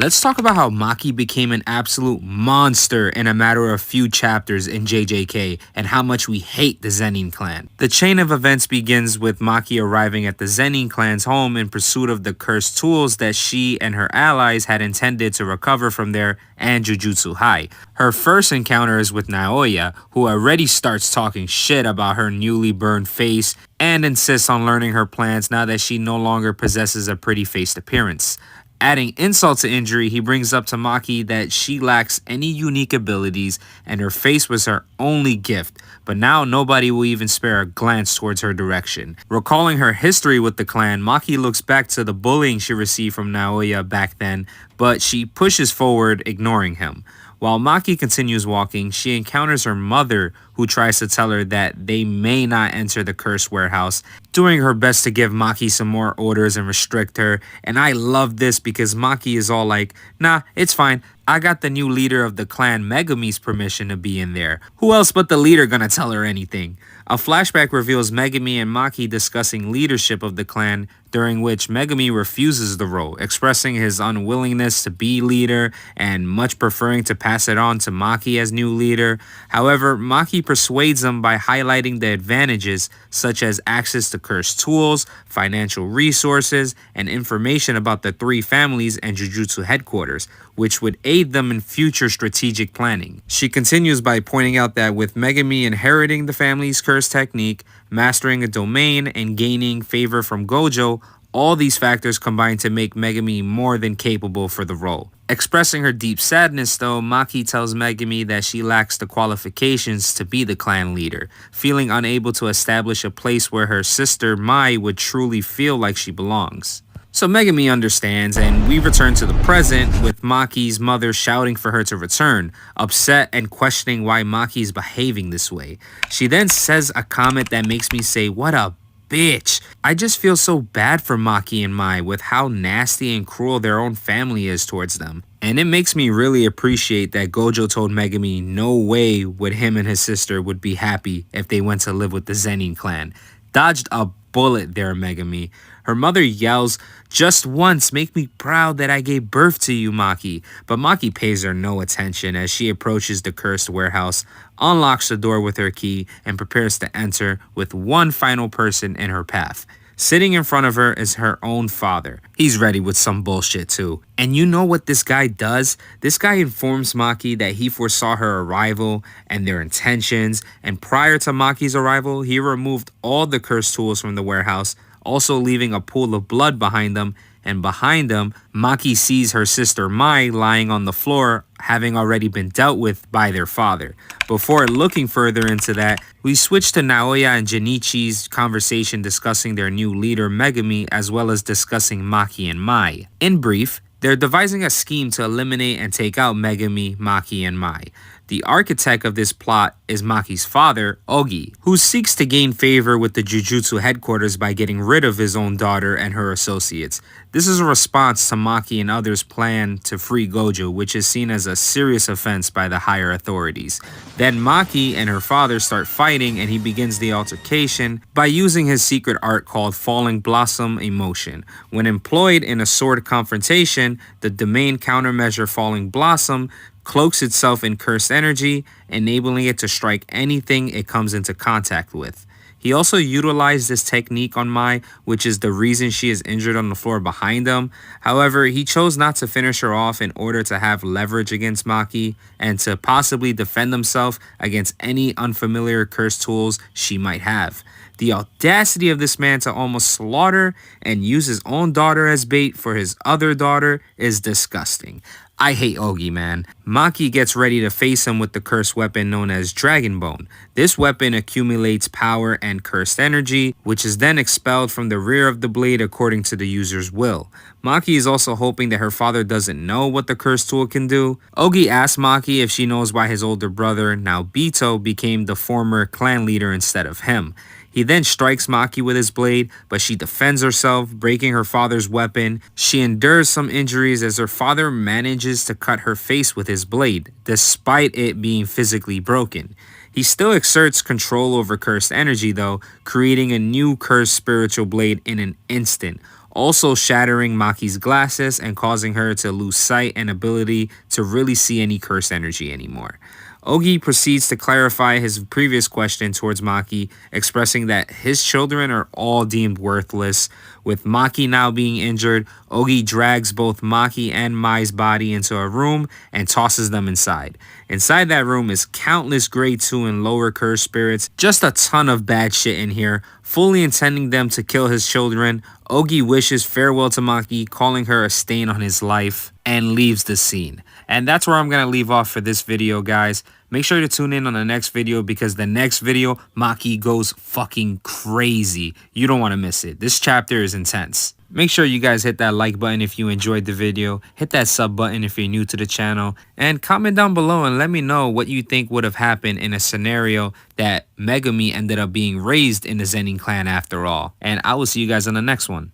Let's talk about how Maki became an absolute monster in a matter of few chapters in JJK and how much we hate the Zenin clan. The chain of events begins with Maki arriving at the Zenin clan's home in pursuit of the cursed tools that she and her allies had intended to recover from there and Jujutsu High. Her first encounter is with Naoya, who already starts talking shit about her newly burned face and insists on learning her plans now that she no longer possesses a pretty faced appearance. Adding insult to injury, he brings up to Maki that she lacks any unique abilities and her face was her only gift, but now nobody will even spare a glance towards her direction. Recalling her history with the clan, Maki looks back to the bullying she received from Naoya back then, but she pushes forward, ignoring him. While Maki continues walking, she encounters her mother, who tries to tell her that they may not enter the cursed warehouse, doing her best to give Maki some more orders and restrict her. And I love this because Maki is all like, nah, it's fine. I got the new leader of the clan Megami's permission to be in there. Who else but the leader gonna tell her anything? A flashback reveals Megami and Maki discussing leadership of the clan, during which Megami refuses the role, expressing his unwillingness to be leader and much preferring to pass it on to Maki as new leader. However, Maki persuades him by highlighting the advantages such as access to cursed tools, financial resources, and information about the three families and Jujutsu headquarters, which would aid them in future strategic planning. She continues by pointing out that with Megami inheriting the family's curse technique, mastering a domain, and gaining favor from Gojo, all these factors combine to make Megami more than capable for the role. Expressing her deep sadness though, Maki tells Megami that she lacks the qualifications to be the clan leader, feeling unable to establish a place where her sister Mai would truly feel like she belongs. So Megami understands, and we return to the present with Maki's mother shouting for her to return, upset and questioning why Maki is behaving this way. She then says a comment that makes me say, what a bitch. I just feel so bad for Maki and Mai with how nasty and cruel their own family is towards them. And it makes me really appreciate that Gojo told Megami no way would him and his sister would be happy if they went to live with the Zenin clan. Dodged a bullet there, Megami. Her mother yells, just once, make me proud that I gave birth to you, Maki. But Maki pays her no attention as she approaches the cursed warehouse, unlocks the door with her key, and prepares to enter with one final person in her path. Sitting in front of her is her own father. He's ready with some bullshit too. And you know what this guy does? This guy informs Maki that he foresaw her arrival and their intentions, and prior to Maki's arrival, he removed all the cursed tools from the warehouse, also leaving a pool of blood behind them, and behind them, Maki sees her sister Mai lying on the floor, having already been dealt with by their father. Before looking further into that, we switch to Naoya and Jinichi's conversation discussing their new leader Megami, as well as discussing Maki and Mai. In brief, they're devising a scheme to eliminate and take out Megami, Maki, and Mai. The architect of this plot is Maki's father, Ogi, who seeks to gain favor with the Jujutsu headquarters by getting rid of his own daughter and her associates. This is a response to Maki and others' plan to free Gojo, which is seen as a serious offense by the higher authorities. Then Maki and her father start fighting, and he begins the altercation by using his secret art called Falling Blossom Emotion. When employed in a sword confrontation, the domain countermeasure Falling Blossom cloaks itself in cursed energy, enabling it to strike anything it comes into contact with. He also utilized this technique on Mai, which is the reason she is injured on the floor behind him. However, he chose not to finish her off in order to have leverage against Maki and to possibly defend himself against any unfamiliar cursed tools she might have. The audacity of this man to almost slaughter and use his own daughter as bait for his other daughter is disgusting. I hate Ogi, man. Maki gets ready to face him with the cursed weapon known as Dragon Bone. This weapon accumulates power and cursed energy, which is then expelled from the rear of the blade according to the user's will. Maki is also hoping that her father doesn't know what the cursed tool can do. Ogi asks Maki if she knows why his older brother, Naobito, became the former clan leader instead of him. He then strikes Maki with his blade, but she defends herself, breaking her father's weapon. She endures some injuries as her father manages to cut her face with his blade, despite it being physically broken. He still exerts control over cursed energy though, creating a new cursed spiritual blade in an instant. also shattering Maki's glasses and causing her to lose sight and ability to really see any cursed energy anymore. Ogi proceeds to clarify his previous question towards Maki, expressing that his children are all deemed worthless. With Maki now being injured, Ogi drags both Maki and Mai's body into a room and tosses them inside. Inside that room is countless grade 2 and lower cursed spirits, just a ton of bad shit in here, fully intending them to kill his children. Ogi wishes farewell to Maki, calling her a stain on his life, and leaves the scene. And that's where I'm going to leave off for this video, guys. Make sure to tune in on the next video, because the next video, Maki goes fucking crazy. You don't want to miss it. This chapter is intense. Make sure you guys hit that like button if you enjoyed the video. Hit that sub button if you're new to the channel. And comment down below and let me know what you think would have happened in a scenario that Megami ended up being raised in the Zenin clan after all. And I will see you guys on the next one.